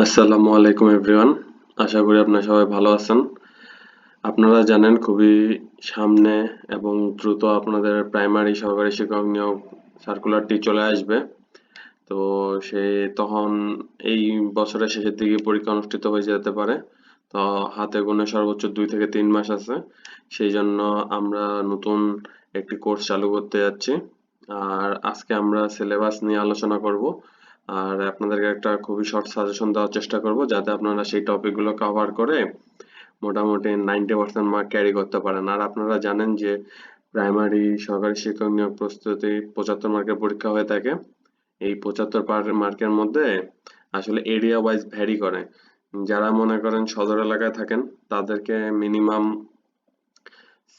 আসসালামু আলাইকুম এভরিওয়ান। আশা করি আপনারা সবাই ভালো আছেন। আপনারা জানেন খুবই সামনে এবং দ্রুত আপনাদের প্রাইমারি সহকারী শিক্ষক নিয়োগ সার্কুলারটি চলে আসবে। তো তখন এই বছরের শেষের দিকে পরীক্ষা অনুষ্ঠিত হয়ে যেতে পারে। তো হাতে গোনা সর্বোচ্চ 2 থেকে 3 মাস আছে। সেই জন্য আমরা নতুন একটি কোর্স চালু করতে যাচ্ছি। আর আজকে আমরা সিলেবাস নিয়ে আলোচনা করব। আর আপনাদেরকে একটা খুবই শর্ট সাজেশন দেওয়ার চেষ্টা করব যাতে আপনারা সেই টপিকগুলো কভার করে মোটামুটি 90% মার্ক ক্যারি করতে পারেন। আর আপনারা জানেন যে প্রাইমারি সহকারী শিক্ষক নিয়োগ প্রস্তুতি 75 মার্কের পরীক্ষা হয়ে থাকে। এই 75 মার্কের মধ্যে আসলে এরিয়া ওয়াইজ ভ্যারি করে। যারা মনে করেন সদর এলাকায় থাকেন তাদেরকে মিনিমাম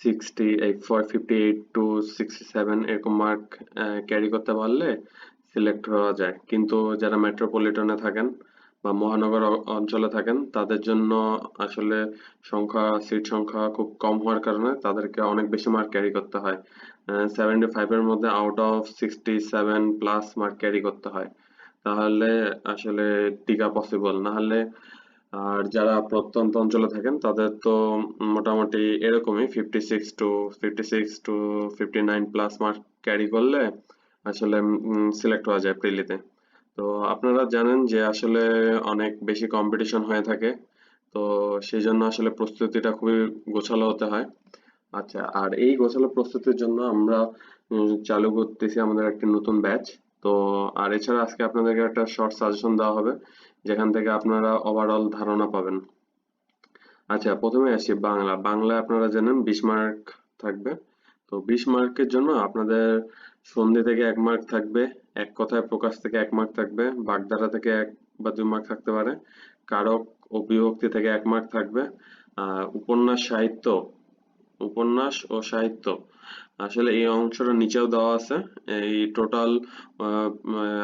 58 টু 67 এরকম মার্ক ক্যারি করতে পারলে সিলেক্ট হওয়া যায়। কিন্তু যারা মেট্রোপলিটনে থাকেন বা মহানগর অঞ্চলে থাকেন তাদের জন্য আসলে সিট সংখ্যা খুব কম হওয়ার কারণে তাদেরকে অনেক বেশি মার্ক ক্যারি করতে হয়। 75 এর মধ্যে out of 67 plus mark carry করতে হয়। তাহলে আসলে টিকা পসিবল না হলে। আর যারা প্রত্যন্ত অঞ্চলে থাকেন তাদের তো মোটামুটি এরকমই 56 টু 59 প্লাস মার্ক ক্যারি করলে আসলে সিলেক্ট হওয়া যায় প্রিলিতে। তো আপনারা জানেন যে আসলে অনেক বেশি কম্পিটিশন হয়ে থাকে। তো সেই জন্য আসলে প্রস্তুতিটা খুবই গোছালো হতে হয়। আচ্ছা, আর এই গোছালো প্রস্তুতির জন্য আমরা চালু করতেছি আমাদের একটি নতুন ব্যাচ। তো আর এছাড়া আজকে আপনাদেরকে একটা শর্ট সাজেশন দেওয়া হবে যেখান থেকে আপনারা ওভারঅল ধারণা পাবেন। আচ্ছা, প্রথমে আসি বাংলায় আপনারা জানেন 20 মার্ক থাকবে। তো 20 মার্কের জন্য আপনাদের সন্ধি থেকে 1 মার্ক থাকবে, এক কথায় প্রকাশ থেকে 1 মার্ক থাকবে, বাগধারা থেকে 1 বা 2 মার্ক থাকতে পারে, কারক ও বিভক্তি থেকে 1 মার্ক থাকবে, উপন্যাস উপন্যাস ও সাহিত্য আসলে এই অংশটা নিচেও দেওয়া আছে। এই টোটাল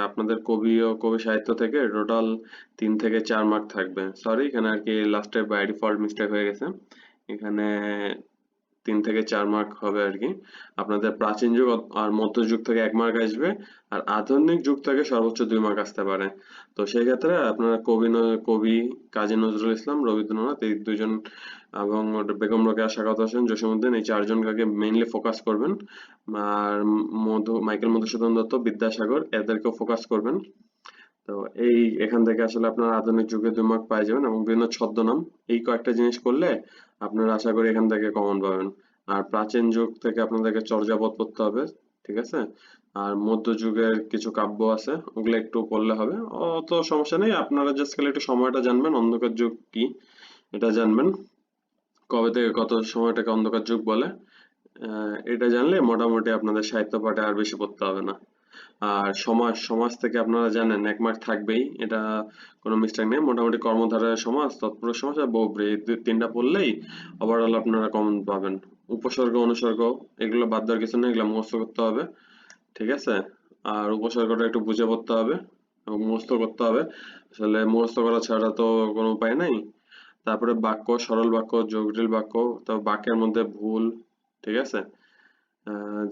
আপনাদের কবি ও কবি সাহিত্য থেকে টোটাল 3 থেকে 4 মার্ক থাকবে। সরি, এখানে আর কি লাস্টে বাই ডিফল্ট মিস্টেক হয়ে গেছে। এখানে 3 থেকে 4 মার্ক হবে আর কি। আপনাদের প্রাচীন যুগ আর মধ্যযুগ থেকে 1 মার্ক আসবে। আর আধুনিক যুগ থেকে সর্বোচ্চ 2 মার্ক আসতে পারে। তো সেই ক্ষেত্রে আপনারা কবি কাজী নজরুল ইসলাম, রবীন্দ্রনাথ এই দুজন এবং বেগম রোকেয়া সাখাওয়াত হোসেন, জসীমউদ্দিন এই চারজনকে মেইনলি ফোকাস করবেন। আর মাইকেল মধুসূদন দত্ত, বিদ্যাসাগর এদেরকেও ফোকাস করবেন। তো এখান থেকে আসলে আপনারা আধুনিক যুগে 2 মার্ক পাই যাবেন এবং বিভিন্ন ছদ্মনাম এই কয়েকটা জিনিস করলে আপনারা আশা করি এখান থেকে কমন পাবেন। আর প্রাচীন যুগ থেকে আপনাদেরকে চর্যাপদ পড়তে হবে, ঠিক আছে? আর মধ্যযুগের কিছু কাব্য আছে ওগুলো একটু পড়লে হবে, অত সমস্যা নেই। আপনারা জাস্ট খালি একটু সময়টা জানবেন, অন্ধকার যুগ কি এটা জানবেন, কবে থেকে কত সময়টাকে অন্ধকার যুগ বলে। এটা জানলে মোটামুটি আপনাদের সাহিত্য পাঠে আর বেশি পড়তে হবে না। আর সমাজ থেকে আপনারা জানেন 1 মার্ক থাকবেই, এটা কোনো মিস্টেক নেই। মোটামুটি কর্মধারয় সমাজ, তৎপুরুষ সমাজ আর বহুব্রীহি এই তিনটা পড়লেই ওভারঅল আপনারা কমন পাবেন। উপসর্গ অনুসর্গ এগুলো বাদ দেওয়ার কিছু নেই, এগুলো মুখস্থ করতে হবে, ঠিক আছে? আর উপসর্গটা একটু বুঝে পড়তে হবে এবং মুখস্থ করতে হবে। আসলে মুখস্থ করা ছাড়া তো কোনো উপায় নাই। তারপরে বাক্য, সরল বাক্য, জটিল বাক্য, তো বাক্যের মধ্যে ভুল, ঠিক আছে?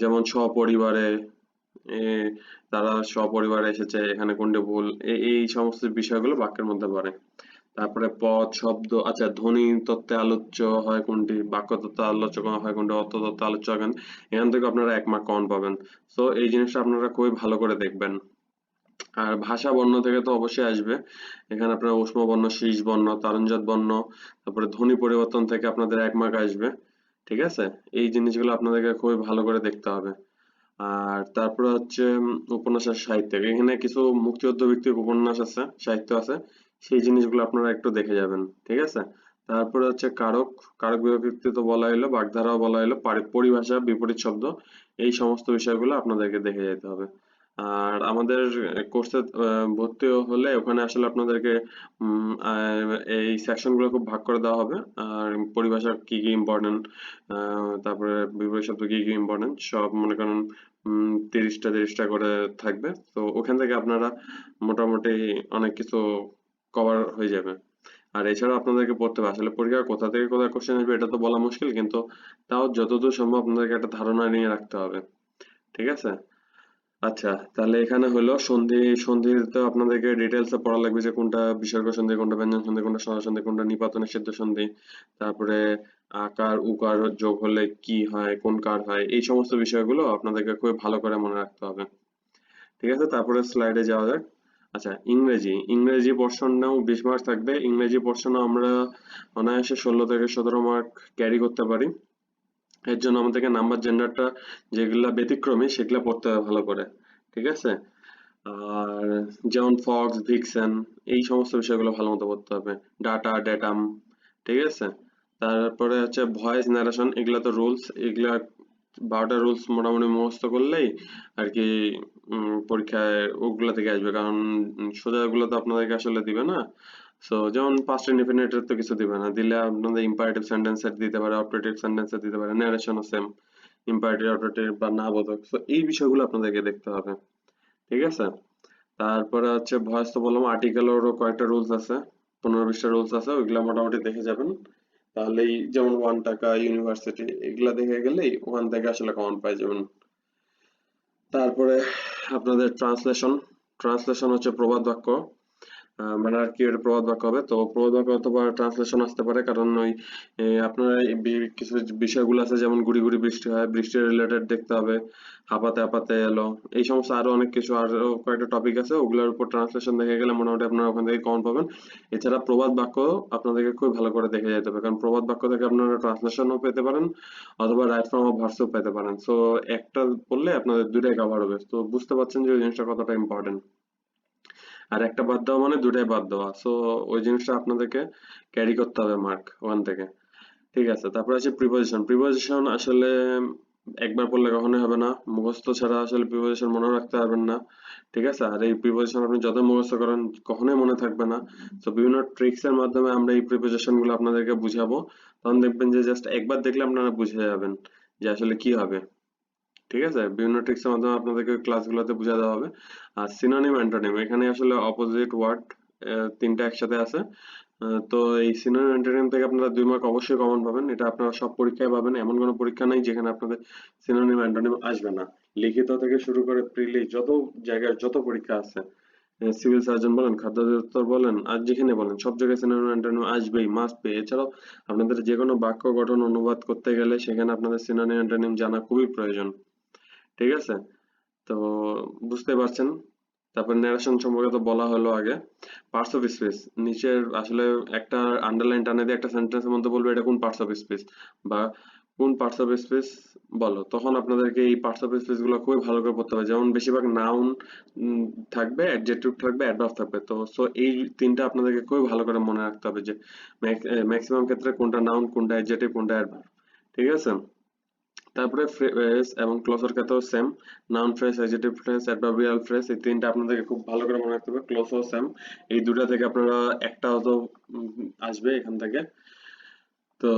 যেমন সপরিবারে, এ তারা সপরিবারে এসেছে, এখানে কোনটি ভুল, এই সমস্ত বিষয়গুলো বাক্যের মধ্যে পড়ে। তারপরে পদ, শব্দ, আচ্ছা ধ্বনি তত্ত্বে আলোচ্য হয় কোনটি, বাক্য তত্ত্বে আলোচ্য হয় কোনটি, অর্থ তত্ত্বে আলোচ্য হয় কোনটি। এখান থেকে আপনারা 1 মার্ক কমন পাবেন। তো এই জিনিসটা আপনারা খুবই ভালো করে দেখবেন। আর ভাষা বর্ণ থেকে তো অবশ্যই আসবে। এখানে আপনার ঊষ্ম বর্ণ, শীর্ষ বর্ণ, তালব্য বর্ণ, তারপরে ধ্বনি পরিবর্তন থেকে আপনাদের 1 মার্ক আসবে, ঠিক আছে? এই জিনিসগুলো আপনাদেরকে খুবই ভালো করে দেখতে হবে। আর তারপরে হচ্ছে উপন্যাস আর সাহিত্য, এখানে কিছু মুক্তিযুদ্ধ ভিত্তিক উপন্যাস আছে, সাহিত্য আছে, সেই জিনিসগুলো আপনারা একটু দেখে যাবেন, ঠিক আছে? তারপরে হচ্ছে কারক, কারক বিভক্তি তো বলা হলো, বাগধারাও বলা হলো, পরিভাষা, বিপরীত শব্দ, এই সমস্ত বিষয়গুলো আপনাদেরকে দেখে যেতে হবে। আর আমাদের কোর্সে ভর্তি হলে ওখানে আসলে আপনাদেরকে এই সেকশনগুলো খুব ভাগ করে দেওয়া হবে। আর পরিভাষা কি কি ইম্পর্টেন্ট, তারপরে বিপরীত শব্দ কি কি ইম্পর্টেন্ট সব মনে করেন 30টা করে থাকবে। তো ওখান থেকে আপনারা মোটামুটি অনেক কিছু কভার হয়ে যাবে। আর এছাড়া আপনাদেরকে পড়তে হবে, আসলে পরীক্ষা কোথা থেকে কোথায় কোশ্চেন আসবে এটা তো বলা মুশকিল, কিন্তু তাও যতদূর সম্ভব আপনাদেরকে একটা ধারণা নিয়ে রাখতে হবে, ঠিক আছে? আচ্ছা, তাহলে এখানে হলো সন্ধি। সন্ধি তো আপনাদেরকে ডিটেলসে পড়া লাগবে যে কোনটা বিসর্গ সন্ধি, কোনটা ব্যঞ্জন সন্ধি, কোনটা স্বর সন্ধি, কোনটা নিপাত নিষিদ্ধ সন্ধি। তারপরে আকার উকার যোগ হলে কি হয়, কোন কার হয়, এই সমস্ত বিষয়গুলো আপনাদেরকে খুব ভালো করে মনে রাখতে হবে। ঠিক আছে, তারপরে স্লাইডে যাওয়া যাক। আচ্ছা, ইংরেজি। ইংরেজি পোর্শনেও 20 মার্ক থাকবে। ইংরেজি পোর্শনে আমরা অনায়াসে 16 থেকে 17 মার্ক ক্যারি করতে পারি। এর জন্য আমাদেরকে নাম্বার জেন্ডারটা যেগুলা ব্যতিক্রমী সেগুলা পড়তে হবে ভালো করে। ঠিক আছে, আর যেমন ফক্স, ভিক্সেন, এই সমস্ত বিষয়গুলো ভালো মতো পড়তে হবে। ডাটা, ডেটাম, ঠিক আছে। তারপরে হচ্ছে ভয়েস ন্যারেশন, এগুলা তো রুলস, এগুলা 12টা রুলস মোটামুটি মুখস্থ করলেই আর কি পরীক্ষায় ওগুলা থেকে আসবে। কারণ সোজা ওগুলো তো আপনাদেরকে আসলে দিবে না। সো যেমন পাস্ট ইনডিফিনিটের তো কিছু দিবে না, দিলে আপনাদের ইম্পারেটিভ সেন্টেন্সের দিতে পারে, অপারেটিভ সেন্টেন্সের দিতে পারে, ন্যারেশনও সেম, ইম্পারেটিভ, অপারেটিভ বা না বোধক। সো এই বিষয়গুলো আপনাদেরকে দেখতে হবে। ঠিক আছে, তারপরে হচ্ছে ভয়েস তো বললাম, আর্টিকেলেরও কয়েকটা রুলস আছে, 15-20টা রুলস আছে, ওইগুলা মোটামুটি দেখে যাবেন। তাহলেই যেমন 1 টাকা, ইউনিভার্সিটি, এগুলা দেখে গেলেই ওখান থেকে আসলে কমন পাই যাবেন। তারপরে আপনাদের ট্রান্সলেশন। ট্রান্সলেশন হচ্ছে প্রবাদ বাক্য। মানে আর কি, এটা প্রবাদ বাক্য হবে। তো প্রবাদ বাক্য অথবা ট্রান্সলেশন আসতে পারে, কারণ ওই আপনার এই কিছু বিষয়গুলো আছে, যেমন গুড়ি গুড়ি বৃষ্টি হয়, বৃষ্টি রিলেটেড দেখতে হবে, হাঁপাতে হাঁপাতে এলো, এই সমস্ত আরো অনেক কিছু, আরো কয়েকটা টপিক আছে, ওগুলোর উপর ট্রান্সলেশন দেখে গেলে মোটামুটি আপনারা ওখান থেকে কমন পাবেন। এছাড়া প্রবাদ বাক্য আপনাদেরকে খুব ভালো করে দেখে যেতে হবে, কারণ প্রবাদ বাক্য থেকে আপনারা ট্রান্সলেশনও পেতে পারেন অথবা রাইট ফর্ম অফ ভার্সও পেতে পারেন। সো একটা পড়লে আপনাদের দুইটাই কভার হবে। তো বুঝতে পারছেন যে ওই জিনিসটা কতটা ইম্পর্টেন্ট। আর একটা বাদ দেওয়া মানে দুটাই বাদ দেওয়া। সো ওই জিনিসটা আপনাদেরকে ক্যারি করতে হবে মার্ক ওখান থেকে। ঠিক আছে, তারপরে আছে প্রিপোজিশন। প্রিপোজিশন আসলে একবার পড়লে কখনোই হবে না, মুখস্থ ছাড়া আসলে প্রিপোজিশন মনে রাখতে পারবেন না। ঠিক আছে, আর এই প্রিপোজিশন আপনি যত মুখস্থ করেন কখনোই মনে থাকবে না। তো বিভিন্ন ট্রিক্স এর মাধ্যমে আমরা এই প্রিপোজিশন গুলো আপনাদেরকে বুঝাবো। তখন দেখবেন যে জাস্ট একবার দেখলে আপনারা বুঝে যাবেন যে আসলে কি হবে। ঠিক আছে, বিভিন্ন ট্রিক্স এর মাধ্যমে আপনাদেরকে ক্লাসগুলোতে বুঝা দেওয়া হবে। আর সিনোনিম অ্যান্টোনিম, এখানে আসলে অপোজিট ওয়ার্ড তিনটা একসাথে আছে। তো এই সিনোনিম অ্যান্টোনিম থেকে আপনারা 2 মার্ক অবশ্যই কমন পাবেন, এটা আপনারা সব পরীক্ষায় পাবেন, এমন কোনো পরীক্ষা নেই যেখানে আপনাদের সিনোনিম অ্যান্টোনিম আসবে না। লিখিত থেকে শুরু করে প্রিলি যত জায়গায় যত পরীক্ষা আছে, সিভিল সার্জন বলেন, খাদ্য অধিদপ্তর বলেন, আর যেখানে বলেন, সব জায়গায় সিনোনিম অ্যান্টোনিম আসবেই, মাস্ট বি। এছাড়াও আপনাদের যে কোনো বাক্য গঠন অনুবাদ করতে গেলে সেখানে আপনাদের সিনোনিম অ্যান্টোনিম জানা খুবই প্রয়োজন। ঠিক আছে, তো বুঝতে পারছেন। তারপর ন্যারেশন সম্পর্কে তো বলা হলো আগে। পার্টস অফ স্পিচ, নিচের আসলে একটা আন্ডারলাইন টানে দিয়ে একটা সেন্টেন্সের মধ্যে বলবে এটা কোন পার্টস অফ স্পিচ, বা কোন পার্টস অফ স্পিচ বলো, তখন আপনাদেরকে এই পার্টস অফ স্পিচ গুলো খুবই ভালো করে পড়তে হবে। যেমন বেশিরভাগ নাউন থাকবে, অ্যাডজেক্টিভ থাকবে, অ্যাডভার্ব থাকবে। তো সো এই তিনটা আপনাদেরকে খুবই ভালো করে মনে রাখতে হবে যে ম্যাক্সিমাম ক্ষেত্রে কোনটা নাউন, কোনটা অ্যাডজেক্টিভ, কোনটা অ্যাডভার্ব। ঠিক আছে, তারপরে ফ্রেজ এবং ক্লজের ক্ষেত্রেও same. Noun phrase, adjective phrase, adverbial phrase, এই তিনটা আপনাদেরকে খুব ভালো করে মনে রাখতে হবে। ক্লজও সেম। এই দুটা থেকে আপনারা একটা হয়তো আসবে এখান থেকে। তো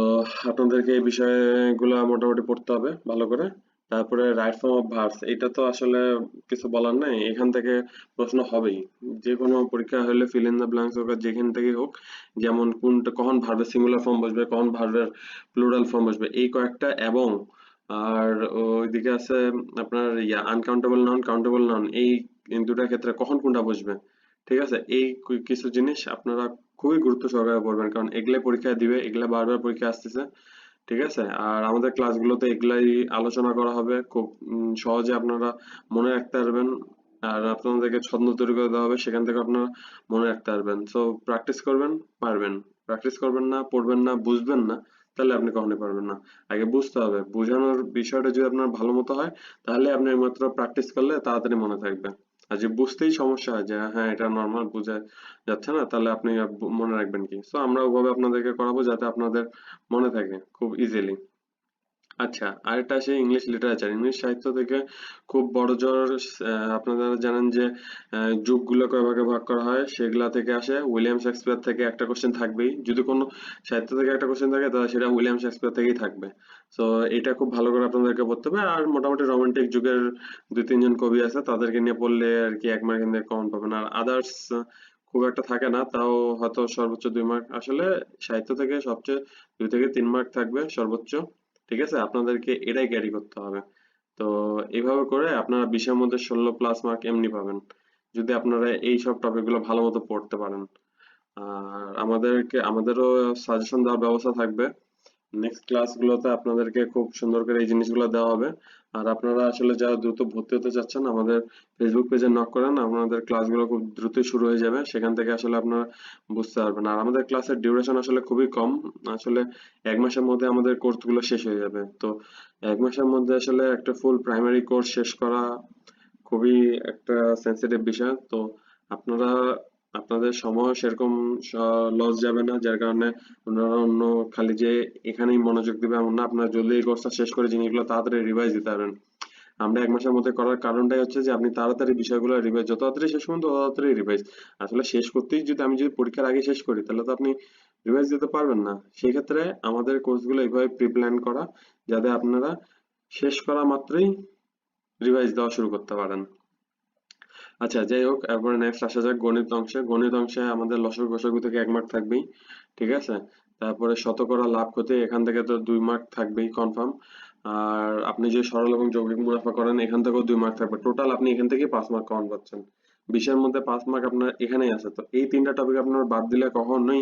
আপনাদেরকে এই বিষয়গুলো মোটামুটি পড়তে হবে ভালো করে। তারপরে রাইট ফর্ম অফ ভার্বস, এটা তো আসলে কিছু বলার নাই, এখান থেকে প্রশ্ন হবেই। যে কোনো পরীক্ষা হলে ফিল ইন দ্য ব্ল্যাঙ্কস হোক আর যেখান থেকেই হোক, যেমন কোনটা কখন ভার্বের সিঙ্গুলার ফর্ম বসবে, কখন ভার্বের প্লুরাল ফর্ম বসবে, এই কয়েকটা। এবং আর ওইদিকে আছে আপনার আনকাউন্টেবল নাউন, কাউন্টেবল নাউন, এই দুটার ক্ষেত্রে কখন কোনটা বসবে। ঠিক আছে, এই কিছু জিনিস আপনারা খুবই গুরুত্ব সহকারে পড়বেন, কারণ এগুলাই পরীক্ষায় দিবে, এগুলা বারবার পরীক্ষা আসতেছে। ঠিক আছে, আর আমাদের ক্লাসগুলোতে এগুলাই আলোচনা করা হবে, খুব সহজে আপনারা মনে রাখতে পারবেন। আর আপনাদেরকে ছন্দ তৈরি করে দেওয়া হবে, সেখান থেকে আপনারা মনে রাখতে পারবেন। সো প্র্যাকটিস করবেন, পারবেন। প্র্যাকটিস করবেন না, পড়বেন না, বুঝবেন না, তাহলে আপনি কখনোই পারবেন না। আগে বুঝতে হবে, বোঝানোর বিষয়টা যদি আপনার ভালো মতো হয়, তাহলে আপনি মাত্র প্র্যাকটিস করলে তাড়াতাড়ি মনে থাকবে। আর যে বুঝতেই সমস্যা হয় যে হ্যাঁ এটা নর্মাল বোঝা যাচ্ছে না, তাহলে আপনি আর মনে রাখবেন কি? সো আমরা ওভাবে আপনাদেরকে করাবো যাতে আপনাদের মনে থাকে খুব ইজিলি। আচ্ছা, আরেকটা আসে ইংলিশ লিটারেচার। ইংলিশ সাহিত্য থেকে খুব বড়জোর আপনারা জানেন যে যুগগুলো কয় ভাগে ভাগ করা হয়, সেগুলা থেকে আসে। উইলিয়াম শেক্সপিয়ার থেকে একটা কোশ্চেন থাকবেই, যদি কোনো সাহিত্য থেকে একটা কোশ্চেন থাকে তাহলে সেটা উইলিয়াম শেক্সপিয়ার থেকেই থাকবে। তো এটা খুব ভালো করে আপনাদেরকে পড়তে হবে। আর মোটামুটি রোমান্টিক যুগের 2-3 জন কবি আছে, তাদেরকে নিয়ে পড়লে আর কি 1 মার্ক কিন্তু কমন পাবেন। আর আদার্স খুব একটা থাকে না, তাও হয়তো সর্বোচ্চ 2 মার্ক। আসলে সাহিত্য থেকে সবচেয়ে 2 থেকে 3 মার্ক থাকবে সর্বোচ্চ। ঠিক আছে, আপনাদেরকে এটাই ক্যারি করতে হবে। তো এইভাবে করে আপনারা 20-এর মধ্যে 16+ মার্ক এমনি পাবেন যদি আপনারা এই সব টপিকগুলো ভালো মতো পড়তে পারেন। আর আমাদেরও সাজেশন দেওয়ার ব্যবস্থা থাকবে। নেক্সট ক্লাসগুলোতে আপনাদেরকে খুব সুন্দর করে এই জিনিসগুলো দেওয়া হবে। আর আপনারা আসলে যারা দ্রুত ভর্তি হতে চাচ্ছেন আমাদের ফেসবুক পেজে নক করেন, আপনাদের ক্লাসগুলো খুব দ্রুতই শুরু হয়ে যাবে, সেখান থেকে আসলে আপনারা বুঝতে পারবেন। আর আমাদের ক্লাসের ডিউরেশন আসলে খুবই কম, আসলে 1 মাসের মধ্যে আমাদের কোর্সগুলো শেষ হয়ে যাবে। তো 1 মাসের মধ্যে আসলে একটা ফুল প্রাইমারি কোর্স শেষ করা খুবই একটা সেন্সিটিভ বিষয়। তো আপনারা আপনাদের সময় সেরকম লস যাবে না, যার কারণে আপনারা অন্য খালি যে এখানেই মনোযোগ দিবে এমন না, আপনারা জলদি এই কোর্সটা শেষ করে জিনিসগুলো তাড়াতাড়ি রিভাইজ দিতে পারবেন। আমরা 1 মাসের মধ্যে করার কারণটাই হচ্ছে যে আপনি তাড়াতাড়ি বিষয়গুলো রিভাইজ, যত তাড়াতাড়ি শেষ করুন তত তাড়াতাড়ি রিভাইজ। আসলে শেষ করতেই যদি আমি যদি পরীক্ষার আগে শেষ করি তাহলে তো আপনি রিভাইজ দিতে পারবেন না। সেই ক্ষেত্রে আমাদের কোর্সগুলো এইভাবে প্রি প্ল্যান করা, যাতে আপনারা শেষ করা মাত্রই রিভাইজ দেওয়া শুরু করতে পারেন। আচ্ছা, যাই হোক, এরপরে নেক্সট আসা যাক গণিত অংশে। গণিত অংশে আমাদের লসাগু গসাগু থেকে 1 মার্ক থাকবেই, ঠিক আছে। তারপরে শতকরা লাভ ক্ষতি, এখান থেকে তো 2 মার্ক থাকবেই কনফার্ম। আর আপনি যে সরল এবং যৌগিক মুনাফা করেন, এখান থেকেও 2 মার্ক থাকবে। টোটাল আপনি এখান থেকে 5 মার্ক কমন পাচ্ছেন। 20-এর মধ্যে 5 মার্ক আপনার এখানেই আছে। তো এই 3টা টপিক আপনার বাদ দিলে কখনোই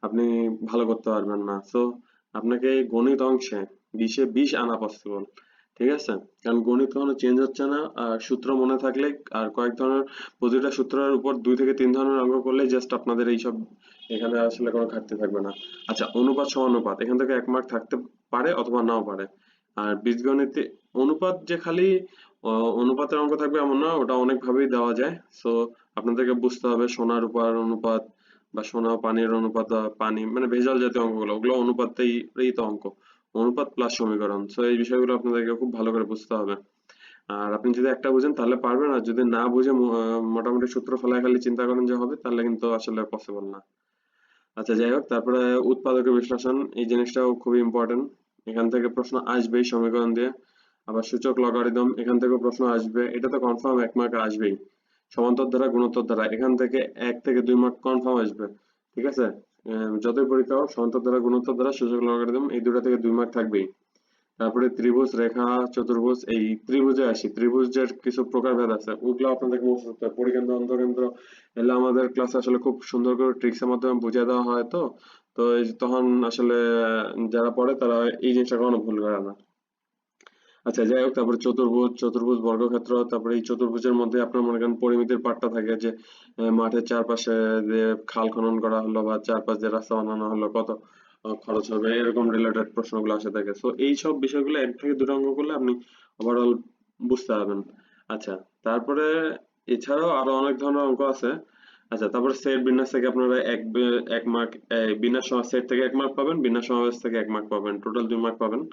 আপনি ভালো করতে পারবেন না। সো আপনাকে এই গণিত অংশে 20-এ 20 আনা পসিবল, ঠিক আছে। কারণ গণিত কখনো চেঞ্জ হচ্ছে না। আর সূত্র মনে থাকলে আর কয়েক ধরনের, প্রতিটা সূত্রের উপর 2 থেকে 3 ধরনের অঙ্ক করলে জাস্ট আপনাদের এইসব এখানে আসলে কোনো ঘাটতি থাকবে না। আচ্ছা, অনুপাত সমানুপাত, এখান থেকে 1 মার্ক থাকতে পারে অথবা নাও পারে। আর বীজগণিতে অনুপাত যে খালি অনুপাতের অঙ্ক থাকবে এমন না, ওটা অনেক ভাবেই দেওয়া যায়। সো আপনাদেরকে বুঝতে হবে সোনার উপর অনুপাত বা সোনা ও পানির অনুপাত, বা পানি মানে ভেজাল জাতীয় অঙ্কগুলো, ওগুলো অনুপাতেই তো অঙ্ক, অনুপাত প্লাস সমীকরণ। সো এই বিষয়গুলো আপনাদেরকে খুব ভালো করে বুঝতে হবে। আর আপনি যদি একটা বুঝেন তাহলে পারবেন, আর যদি না বুঝে মোটামুটি সূত্র ফলায় খালি চিন্তা করেন যে হবে, তাহলে কিন্তু আসলে পসিবল না। আচ্ছা, যাই হোক, তারপরে উৎপাদকের বিশ্লেষণ, এই জিনিসটাও খুবই ইম্পর্টেন্ট। এখান থেকে প্রশ্ন আসবেই সমীকরণ দিয়ে। আবার সূচক লগারিদম, এখান থেকেও প্রশ্ন আসবে, এটা তো কনফার্ম 1 মার্ক আসবেই। সমান্তর ধারা গুণোত্তর ধারা, এখান থেকে 1 থেকে 2 মার্ক কনফার্ম আসবে, ঠিক আছে। যতই পরীক্ষা হোক, সমান্তর ধারা গুণোত্তর ধারা সূচক লগারিদম এই দুটো থেকে 2 মার্ক থাকবেই। তারপরে ত্রিভুজ, রেখা, চতুর্ভুজ, এই ত্রিভুজে আসি, ত্রিভুজের কিছু প্রকারভেদ আছে, ওগুলো আপনাদেরকে মুখস্থ করতে হবে। পরিকেন্দ্র, অন্তঃকেন্দ্র, এগুলো আমাদের ক্লাসে আসলে খুব সুন্দর করে ট্রিক্সের মাধ্যমে বুঝিয়ে দেওয়া হয়। তো তো তখন আসলে যারা পড়ে তারা এই জিনিসটা কখনো ভুল করে না। আচ্ছা, যাই হোক, তারপরে চতুর্ভুজ, চতুর্ভুজ বর্গক্ষেত্র, তারপরে এই চতুর্ভুজের মধ্যে আপনার মনে করেন পরিমিতির পার্টটা থাকে যে মাঠের চারপাশে যে খাল খনন করা হলো বা চারপাশ দিয়ে রাস্তা বানানো হলো, কত খরচ হবে, এরকম রিলেটেড প্রশ্নগুলো আসে থাকে। সো এই সব বিষয়গুলো 1 থেকে 2 অঙ্ক করলে আপনি ওভারঅল বুঝতে পারবেন। আচ্ছা, তারপরে এছাড়াও আরো অনেক ধরনের অঙ্ক আছে। আচ্ছা, তারপরে সেট বিন্যাস থেকে আপনারা 1 মার্ক, বিন্যাস সেট থেকে 1 মার্ক পাবেন, বিন্যাস সমাবেশ থেকে 1 মার্ক পাবেন, টোটাল 2 মার্ক পাবেন।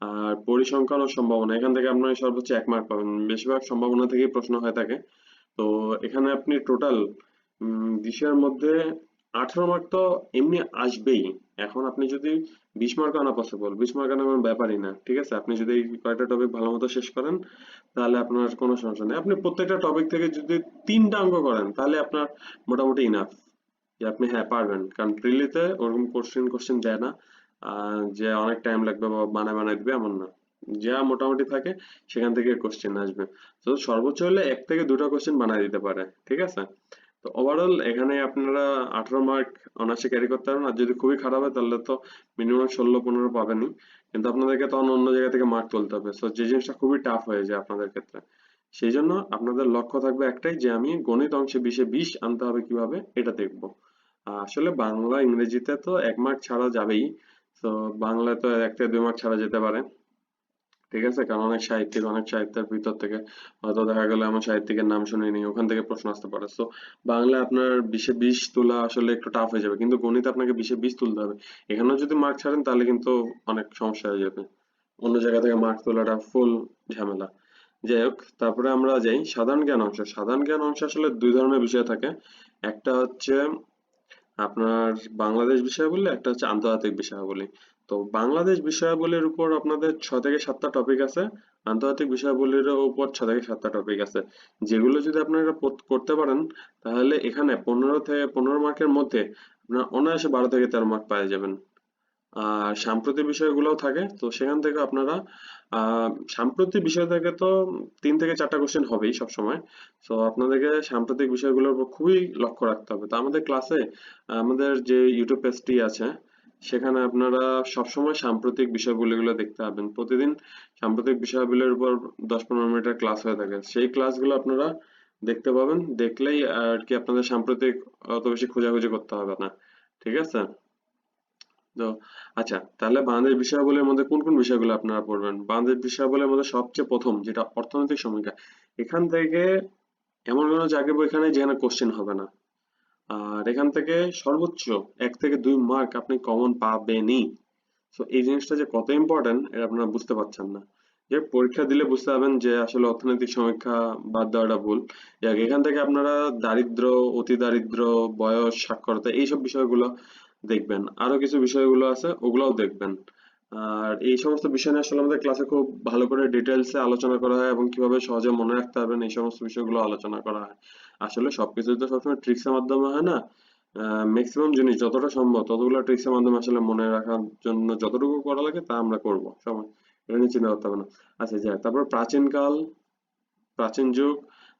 আর পরিসংখ্যান ও সম্ভাবনা, এখান থেকে আপনার সর্বোচ্চ 1 মার্ক পাবেন। বেশিরভাগ সম্ভাবনা থেকেই প্রশ্ন হয়ে থাকে। তো এখানে আপনি টোটাল বিষয়ের মধ্যে 18 মার্ক তো এমনি আসবেই। এখন আপনি যদি 20 মার্ক আনা পসিবল, 20 মার্ক আনা কোনো ব্যাপারই না, ঠিক আছে। আপনি যদি এই কয়েকটা টপিক ভালো মতো শেষ করেন তাহলে আপনার কোনো সমস্যা নেই। আপনি প্রত্যেকটা টপিক থেকে যদি 3টা অঙ্ক করেন তাহলে আপনার মোটামুটি ইনাফ, যে আপনি হ্যাঁ পারবেন। কারণ প্রিলিতে ওরকম কোশ্চেন দেয় না যে অনেক টাইম লাগবে বা বানায় বানায় দিবে, এমন না। যা মোটামুটি থাকে সেখান থেকে কোশ্চেন আসবে। তো সর্বোচ্চ হলে 1 থেকে 2টা কোশ্চেন বানায় দিতে পারে, ঠিক আছে। তো ওভারঅল এখানে আপনারা 18 মার্ক অনায়াসে ক্যারি করতে পারবেন। আর যদি খুবই খারাপ হয় তাহলে তো মিনিমাম 16-15 পাবেনই। কিন্তু আপনাদেরকে তখন অন্য জায়গা থেকে মার্ক তুলতে হবে, সো যে জিনিসটা খুবই টাফ হয়ে যায় আপনাদের ক্ষেত্রে। সেই জন্য আপনাদের লক্ষ্য থাকবে একটাই, যে আমি গণিত অংশে 20-এ 20 আনতে হবে কিভাবে, এটা দেখবো। আসলে বাংলা ইংরেজিতে তো 1 মার্ক ছাড়া যাবেই। তো বাংলায় তো 1 থেকে 2 মার্ক ছাড়া যেতে পারে, ঠিক আছে। কারণ অনেক সাহিত্যের ভিতর থেকে হয়তো দেখা গেল আমার সাহিত্যিকের নাম শুনিনি, ওখান থেকে প্রশ্ন আসতে পারে। সো বাংলায় আপনার 20-এ 20 তোলা আসলে একটু টাফ হয়ে যাবে, কিন্তু গণিতে আপনাকে 20-এ 20 তুলতে হবে। এখানেও যদি মার্ক ছাড়েন তাহলে কিন্তু অনেক সমস্যা হয়ে যাবে, অন্য জায়গা থেকে মার্ক তোলাটা ফুল ঝামেলা। যাই হোক, তারপরে আমরা যাই সাধারণ জ্ঞান অংশ। সাধারণ জ্ঞান অংশে আসলে 2 ধরনের বিষয় থাকে। একটা হচ্ছে আপনার বাংলাদেশ বিষয়াবলী, একটা হচ্ছে আন্তর্জাতিক বিষয়াবলী। তো বাংলাদেশ বিষয়াবলীর উপর আপনাদের 6 থেকে 7টা টপিক আছে, আন্তর্জাতিক বিষয়াবলীর উপর 6 থেকে 7টা টপিক আছে। যেগুলো যদি আপনারা করতে পারেন তাহলে এখানে 15 মার্কের মধ্যে আপনার অনায়াসে 12 থেকে 13 মার্ক পেয়ে যাবেন। আর সাম্প্রতিক বিষয়গুলোও থাকে, তো সেখান থেকে আপনারা সাম্প্রতিক বিষয় থেকে তো 3 থেকে 4টা কোশ্চেন হবেই সবসময়। তো আপনাদেরকে সাম্প্রতিক বিষয়গুলোর উপর খুবই লক্ষ্য রাখতে হবে। তো আমাদের ক্লাসে আমাদের যে ইউটিউব পেজটি আছে সেখানে আপনারা সবসময় সাম্প্রতিক বিষয়গুলো দেখতে পাবেন। প্রতিদিন সাম্প্রতিক বিষয়গুলোর উপর 10-15 মিনিটের ক্লাস হয়ে থাকে, সেই ক্লাসগুলো আপনারা দেখতে পাবেন। দেখলেই আর কি আপনাদের সাম্প্রতিক অত বেশি খোঁজাখুঁজি করতে হবে না। ঠিক আছে? তো আচ্ছা, তাহলে বাংলাদেশ বিষয়াবলীর মধ্যে কোন কোন বিষয়গুলো আপনারা পড়বেন? বাংলাদেশ বিষয়াবলীর মধ্যে সবচেয়ে প্রথম যেটা অর্থনৈতিক সমীক্ষা, এখান থেকে এমন কোনো জায়গা বই এখানে যেখানে কোশ্চেন হবে না। আর এখান থেকে সর্বোচ্চ 1 থেকে 2 মার্ক আপনি কমন পাবেনই। তো এই জিনিসটা যে কত ইম্পর্টেন্ট এটা আপনারা বুঝতে পারছেন না। যে পরীক্ষা দিলে বুঝতে পারবেন যে আসলে অর্থনৈতিক সমীক্ষা বাদ দেওয়াটা ভুল। যাক, এখান থেকে আপনারা দারিদ্র, অতি দারিদ্র, বয়স, সাক্ষরতা এইসব বিষয়গুলো দেখবেন। আরো কিছু বিষয়গুলো আছে ওগুলোও দেখবেন। আর এই সমস্ত বিষয় নিয়ে আসলে আমাদের ক্লাসে খুব ভালো করে ডিটেলসে আলোচনা করা হয় এবং কিভাবে সহজে মনে রাখতে পারবেন এই সমস্ত বিষয়গুলো আলোচনা করা হয়। আসলে সবকিছু তো সবসময় ট্রিক্স এর মাধ্যমে হয় না। ম্যাক্সিমাম জিনিস যতটা সম্ভব ততগুলো ট্রিক্স এর মাধ্যমে আসলে মনে রাখার জন্য যতটুকু করা লাগে তা আমরা করব সময়, এটা নিয়ে চিন্তা করতে হবে না। আচ্ছা, যাক, তারপর প্রাচীনকাল, প্রাচীন যুগ,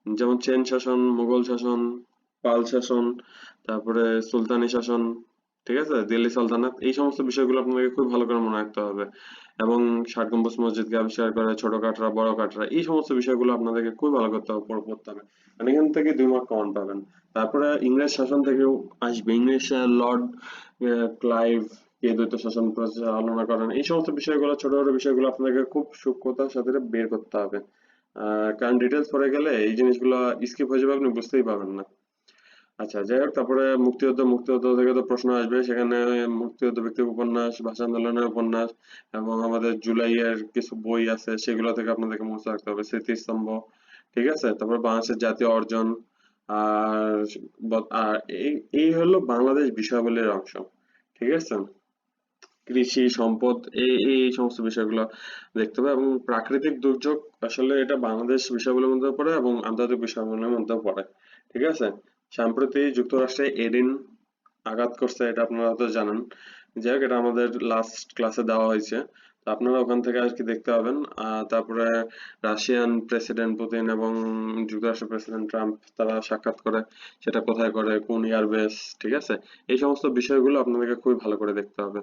যেমন সেন শাসন, মুঘল শাসন, পাল শাসন, তারপরে সুলতানি শাসন, ঠিক আছে, দিল্লি সালতানাত, এই সমস্ত বিষয়গুলো আপনাকে খুব ভালো করে মনে রাখতে হবে। এবং ষাট গম্বুজ মসজিদকে আবিষ্কার করে ছোট কাটরা, বড় কাটরা, এই সমস্ত বিষয়গুলো আপনাদেরকে খুব ভালো করতে হবে, পড়তে হবে। মানে এখান থেকে 2 মার্ক কমন পাবেন। তারপরে ইংরেজ শাসন থেকেও আসবে। ইংরেজ লর্ড ক্লাইভ কে দ্বৈত শাসন পরিচালনা করেন, এই সমস্ত বিষয়গুলো, ছোট ছোট বিষয়গুলো আপনাদেরকে খুব সূক্ষ্মতার সাথে বের করতে হবে। কারণ ডিটেলস পড়ে গেলে এই জিনিসগুলো স্কিপ হয়ে যাবে, আপনি বুঝতেই পারবেন না। আচ্ছা, যাই হোক, তারপরে মুক্তিযুদ্ধ, মুক্তিযুদ্ধ থেকে তো প্রশ্ন আসবে, সেখানে মুক্তিযুদ্ধ ভিত্তিক উপন্যাস, ভাষা আন্দোলনের উপন্যাস এবং আমাদের জুলাইয়ের কিছু বই আছে সেগুলো থেকে আপনাদেরকে মুখস্থ রাখতে হবে। স্মৃতিস্তম্ভ, ঠিক আছে, তারপর বাংলাদেশের জাতীয় অর্জন। আর আর এই এই হলো বাংলাদেশ বিষয়াবলীর অংশ। ঠিক আছে? কৃষি সম্পদ, এই এই সমস্ত বিষয়গুলো দেখতে হবে। এবং প্রাকৃতিক দুর্যোগ, আসলে এটা বাংলাদেশ বিষয়গুলোর মধ্যে পড়ে এবং আন্তর্জাতিক বিষয়গুলোর মধ্যে পড়ে। ঠিক আছে? সম্প্রতি যুক্তরাষ্ট্রে এডিন আঘাত করছে, এটা আপনারা হয়তো জানেন। যাই হোক, এটা আমাদের লাস্ট ক্লাসে দেওয়া হয়েছে, তো আপনারা ওখান থেকে আর কি দেখতে পাবেন। তারপরে রাশিয়ান প্রেসিডেন্ট পুতিন এবং যুক্তরাষ্ট্রের প্রেসিডেন্ট ট্রাম্প তারা সাক্ষাৎ করে, সেটা কোথায় করে, কোন এয়ারবেস, ঠিক আছে, এই সমস্ত বিষয়গুলো আপনাদেরকে খুবই ভালো করে দেখতে হবে।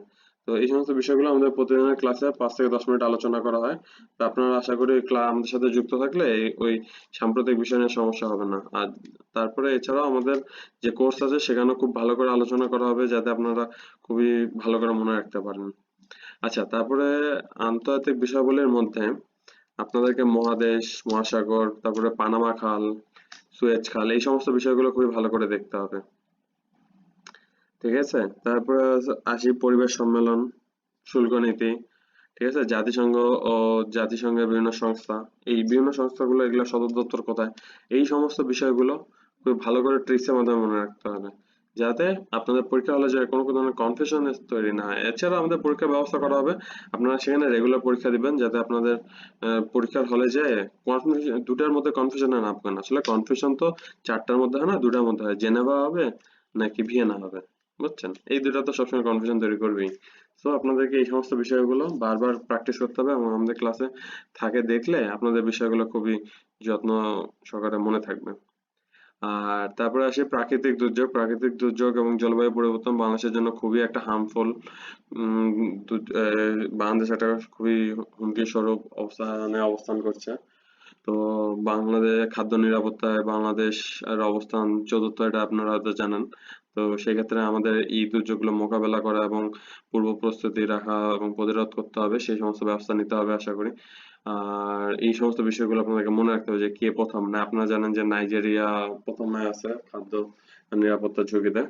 তো এই সমস্ত বিষয়গুলো আমাদের প্রতিদিনের ক্লাসে 5 থেকে 10 মিনিট আলোচনা করা হয়। তো আপনারা আশা করি আমাদের সাথে যুক্ত থাকলে ওই সাম্প্রতিক বিষয় নিয়ে সমস্যা হবে না। আর তারপরে এছাড়াও আমাদের যে কোর্স আছে সেখানে খুব ভালো করে আলোচনা করা হবে যাতে আপনারা খুবই ভালো করে মনে রাখতে পারেন। আচ্ছা, তারপরে আন্তর্জাতিক বিষয়াবলীর মধ্যে আপনাদেরকে মহাদেশ, মহাসাগর, তারপরে পানামা খাল, সুয়েজ খাল, এই সমস্ত বিষয়গুলো খুবই ভালো করে দেখতে হবে। ঠিক আছে? তারপরে আসি পরিবেশ সম্মেলন, শুল্ক নীতি, ঠিক আছে, জাতিসংঘ ও জাতিসংঘের বিভিন্ন সংস্থা, এই বিভিন্ন সংস্থাগুলো এগুলো সদর দপ্তর কোথায়, এই সমস্ত বিষয়গুলো খুব ভালো করে ট্রিক্সের মাধ্যমে মনে রাখতে হবে যাতে আপনাদের পরীক্ষা হলে যে কোনো ধরনের কনফিউশন তৈরি না হয়। এছাড়া আমাদের পরীক্ষার ব্যবস্থা করা হবে, আপনারা সেখানে রেগুলার পরীক্ষা দিবেন যাতে আপনাদের পরীক্ষার হলে যে কনফিউশন, দুটার মধ্যে কনফিউশনে না পড়েন। আসলে কনফিউশন তো 4টার মধ্যে হয় না, 2টার মধ্যে হয়, জেনেভা হবে নাকি ভিয়েনা হবে, বুঝছেন? এই দুটা তো সবসময় কনফিউশন তৈরি করবেই। সো আপনাদেরকে এই সমস্ত বিষয়গুলো বারবার প্র্যাকটিস করতে হবে এবং আমাদের ক্লাসে থাকে দেখলে আপনাদের বিষয়গুলো খুবই যত্ন সহকারে মনে থাকবে। আর তারপরে আসি প্রাকৃতিক দুর্যোগ। প্রাকৃতিক দুর্যোগ এবং জলবায়ু পরিবর্তন বাংলাদেশের জন্য খুবই একটা হার্মফুল। বাংলাদেশ একটা খুবই হুমকির স্বরূপ অবস্থানে অবস্থান করছে। তো বাংলাদেশ খাদ্য নিরাপত্তায় বাংলাদেশ এর অবস্থান চতুর্থ, এটা আপনারা হয়তো জানেন। তো সেক্ষেত্রে আমাদের এই দুর্যোগগুলো মোকাবেলা করা এবং পূর্ব প্রস্তুতি রাখা এবং প্রতিরোধ করতে হবে, সেই সমস্ত ব্যবস্থা নিতে হবে আশা করি। আর এই সমস্ত বিষয়গুলো আপনাদেরকে মনে রাখতে হবে যে কে প্রথম, না আপনারা জানেন যে নাইজেরিয়া প্রথমে আছে খাদ্য নিরাপত্তার ঝুঁকিতে,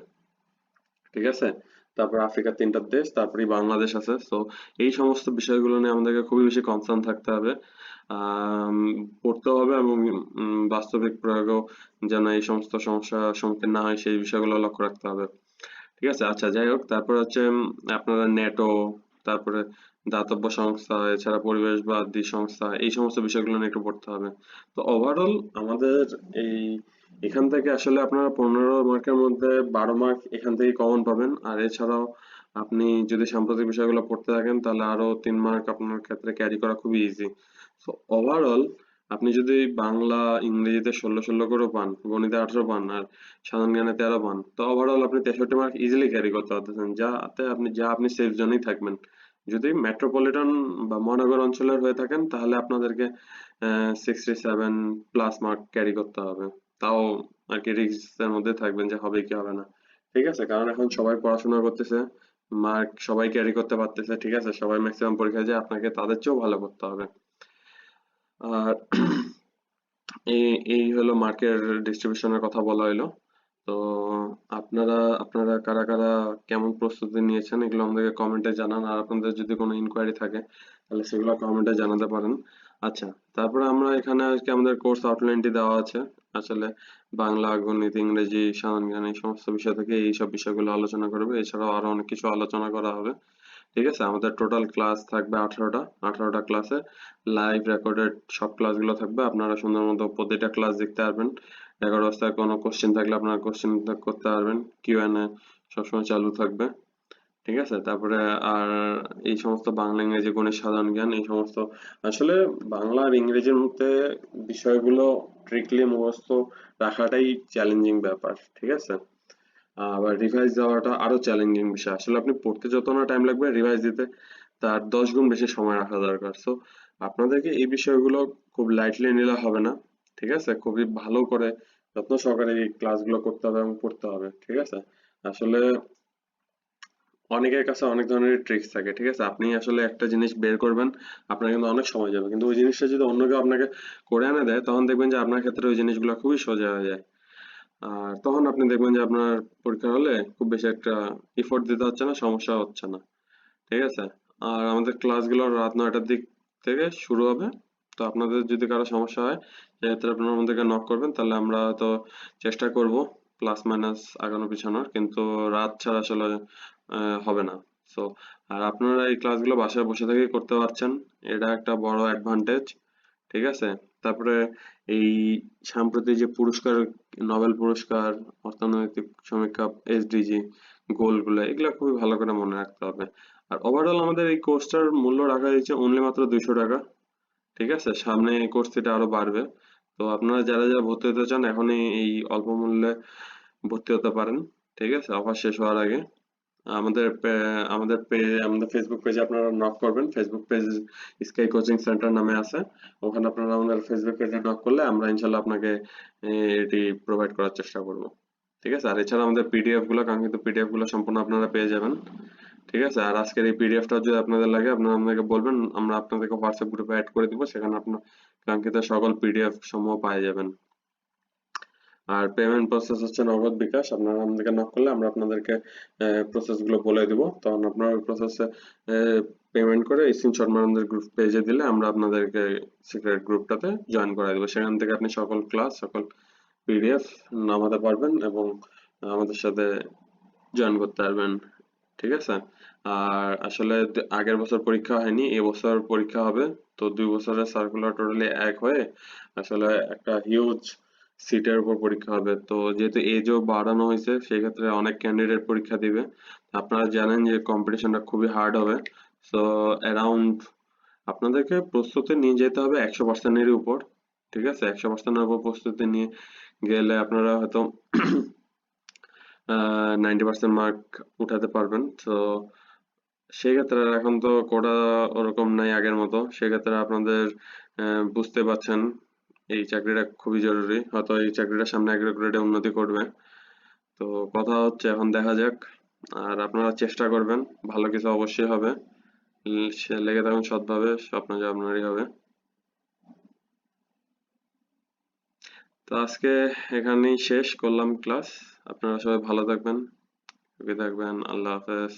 ঠিক আছে, তারপর আফ্রিকার 3টা দেশ, তারপরেই বাংলাদেশ আছে। তো এই সমস্ত বিষয়গুলো নিয়ে আমাদেরকে খুবই বেশি কনসার্ন থাকতে হবে, আম, পড়তে হবে এবং বাস্তবিক প্রয়োগেও যেন এই সমস্ত সমস্যার সম্মুখীন না হয় সেই বিষয়গুলো লক্ষ্য রাখতে হবে। ঠিক আছে? আচ্ছা, যাই হোক, তারপর হচ্ছে আপনারা নেটো, তারপরে দাতব্য সংস্থা, এছাড়া পরিবেশবাদী সংস্থা, এই সমস্ত বিষয়গুলো নিয়ে একটু পড়তে হবে। তো ওভারঅল আমাদের এই এখান থেকে আসলে আপনারা 15 মার্কের মধ্যে 12 মার্ক এখান থেকে কমন পাবেন। আর এছাড়াও আপনি যদি সাম্প্রতিক বিষয়গুলো পড়তে থাকেন তাহলে আরো 3 মার্ক আপনার ক্ষেত্রে ক্যারি করা খুবই ইজি। সো ওভারঅল আপনি যদি বাংলা ইংরেজিতে 16 করেও পান, গণিতে 18 পান আর সাধারণ জ্ঞানে 13 পান, তো ওভারঅল আপনি 63 মার্ক ইজিলি ক্যারি করতে পারতেছেন, যাতে আপনি সেফ জোনেই থাকবেন। যদি মেট্রোপলিটন বা মহানগর অঞ্চলের হয়ে থাকেন তাহলে আপনাদেরকে 67+ মার্ক ক্যারি করতে হবে। তাও আর কি রিস্কের মধ্যে থাকবেন যে হবে কি হবে না। ঠিক আছে, কারণ এখন সবাই পড়াশোনা করতেছে, মার্ক সবাই ক্যারি করতে পারতেছে, ঠিক আছে, সবাই ম্যাক্সিমাম পরীক্ষায় যায়, আপনাকে তাদের চেয়েও ভালো করতে হবে। আর এই এই হলো মার্কের ডিস্ট্রিবিউশনের কথা বলা হইলো। তো আপনারা কারা কারা কেমন প্রস্তুতি নিয়েছেন এগুলো আমাদেরকে কমেন্টে জানান, আর আপনাদের যদি কোনো ইনকোয়ারি থাকে তাহলে সেগুলো কমেন্টে জানাতে পারেন। আচ্ছা, তারপরে আমরা এখানে আজকে আমাদের কোর্স আউটলাইনটি দেওয়া আছে। আসলে বাংলা, গণিত, ইংরেজি, সাধারণ জ্ঞান এই সমস্ত বিষয় থেকে এইসব বিষয়গুলো আলোচনা করবে, এছাড়াও আরো অনেক কিছু আলোচনা করা হবে। ঠিক আছে, আমাদের টোটাল ক্লাস থাকবে 18টা ক্লাসে, লাইভ রেকর্ডেড সব ক্লাসগুলো থাকবে, আপনারা সুন্দর মতো প্রতিটা ক্লাস দেখতে পারবেন। রেকর্ড অবস্থায় কোনো কোশ্চেন থাকলে আপনারা কোশ্চেন করতে পারবেন, কিউএনএ সবসময় চালু থাকবে। ঠিক আছে, তারপরে আর এই সমস্ত বাংলা, ইংরেজি, গণিত, সাধারণ জ্ঞান এই সমস্ত, আসলে বাংলা আর ইংরেজির মধ্যে বিষয়গুলো ট্রিকলি মুখস্থ রাখাটাই চ্যালেঞ্জিং ব্যাপার। ঠিক আছে, আবার রিভাইজ দেওয়াটা আরো চ্যালেঞ্জিং বিষয়। আসলে আপনি পড়তে যত না টাইম লাগবে, রিভাইজ দিতে তার 10 গুণ বেশি সময় রাখা দরকার। সো আপনাদেরকে এই বিষয়গুলো খুব লাইটলি নিলে হবে না। ঠিক আছে, খুবই ভালো করে যত্ন সহকারে এই ক্লাসগুলো করতে হবে এবং পড়তে হবে। ঠিক আছে, আসলে অনেকের কাছে অনেক ধরনের ট্রিক্স থাকে। ঠিক আছে, আপনি আসলে একটা জিনিস বের করবেন, আপনার কিন্তু অনেক সময় যাবে, কিন্তু ওই জিনিসটা যদি অন্য কেউ আপনাকে করে এনে দেয় তখন দেখবেন যে আপনার ক্ষেত্রে ওই জিনিসগুলো খুবই সোজা হয়ে যায়। আর তখন আপনি দেখবেন যে আপনার পরীক্ষা হলে খুব বেশি একটা এফোর্ট দিতে হচ্ছে না, সমস্যা হচ্ছে না। ঠিক আছে, আর আমাদের ক্লাসগুলো রাত 9টার দিক থেকে শুরু হবে। তো আপনাদের যদি কারো সমস্যা হয় সেক্ষেত্রে আপনারা আমাদেরকে নক করবেন, তাহলে আমরা তো চেষ্টা করব প্লাস মাইনাস আগানো পিছানোর, কিন্তু রাত ছাড়া আসলে হবে না। সো আর আপনারা এই ক্লাসগুলো বাসায় বসে থেকেই করতে পারছেন, এটা একটা বড় অ্যাডভান্টেজ। ঠিক আছে, তারপরে এই সাম্প্রতিক যে পুরস্কার, নোবেল পুরস্কার, অর্থনৈতিক সমীক্ষা, এসডিজি গোলগুলো, এগুলো খুবই ভালো করে মনে রাখতে হবে। আর ওভারঅল আমাদের এই কোর্সটার মূল্য রাখা হয়েছে অনলি মাত্র 200 টাকা। ঠিক আছে, সামনে এই কোর্স এটা আরো বাড়বে। তো আপনারা যারা যারা ভর্তি হতে চান এখনই এই অল্প মূল্যে ভর্তি হতে পারেন। ঠিক আছে, অফার শেষ হওয়ার আগে। আমাদের ফেসবুক পেজে আপনারা নক করবেন, Facebook page sky coaching centre নামে আছে। ওখানে আপনারা আমাদের ফেসবুক পেজে নক করলে আমরা ইনশাল্লাহ আপনাকে এটি প্রোভাইড করার চেষ্টা করব। ঠিক আছে, আর এছাড়া আমাদের পিডিএফ গুলো, কাঙ্ক্ষিত পিডিএফ গুলো সম্পূর্ণ আপনারা পেয়ে যাবেন। ঠিক আছে, আর আজকের এই পিডিএফটা যদি আপনাদের লাগে আপনারা আমাদেরকে বলবেন, আমরা আপনাদেরকে হোয়াটসঅ্যাপ গ্রুপে অ্যাড করে দিব, সেখানে আপনার কাঙ্ক্ষিত সকল পিডিএফ সমূহ পেয়ে যাবেন। আর পেমেন্ট প্রসেস হচ্ছে নগদ বিকাশ, আপনারা আমাদেরকে নক করলে আমরা আপনাদেরকে প্রসেস গুলো বলে দিব, তখন আপনারা ওই প্রসেসে পেমেন্ট করে স্ক্রিনশট মারে আমাদের গ্রুপ পেজে দিলে আমরা আপনাদেরকে সিক্রেট গ্রুপটাতে জয়েন করাই দেবো। সেখান থেকে আপনি সকল ক্লাস, সকল পিডিএফ নামাতে পারবেন এবং আমাদের সাথে জয়েন করতে পারবেন। ঠিক আছে, আর আসলে আগের বছর পরীক্ষা হয়নি, এবছর পরীক্ষা হবে। তো 2 বছরের সার্কুলার টোটালি এক হয়ে আসলে একটা হিউজ সিটের উপর পরীক্ষা হবে। তো যেহেতু এজও বাড়ানো হয়েছে সেই ক্ষেত্রে অনেক ক্যান্ডিডেট পরীক্ষা দিবে। আপনারা জানেন যে কম্পিটিশনটা খুবই হার্ড হবে। সো অ্যারাউন্ড আপনাদেরকে প্রস্তুতি নিয়ে যেতে হবে 100%-এর উপর। ঠিক আছে, 100%-এর উপর প্রস্তুতি নিয়ে গেলে আপনারা হয়তো 90% মার্ক উঠাতে পারবেন। তো সেক্ষেত্রে এখন তো কোটা ওরকম নাই আগের মতো, সেক্ষেত্রে আপনাদের বুঝতে পারছেন এই চাকরিটা খুবই জরুরি, হয়তো এই চাকরিটা সামনে এক গ্রেডে উন্নতি করবে। তো কথা হচ্ছে এখন দেখা যাক, আর আপনারা চেষ্টা করবেন, ভালো কিছু অবশ্যই হবে। সে লেগে থাকুন সৎভাবে, স্বপ্ন যে আপনারই হবে। তো আজকে এখানেই শেষ করলাম ক্লাস। আপনারা সবাই ভালো থাকবেন, সুখী থাকবেন, আল্লাহ হাফেজ।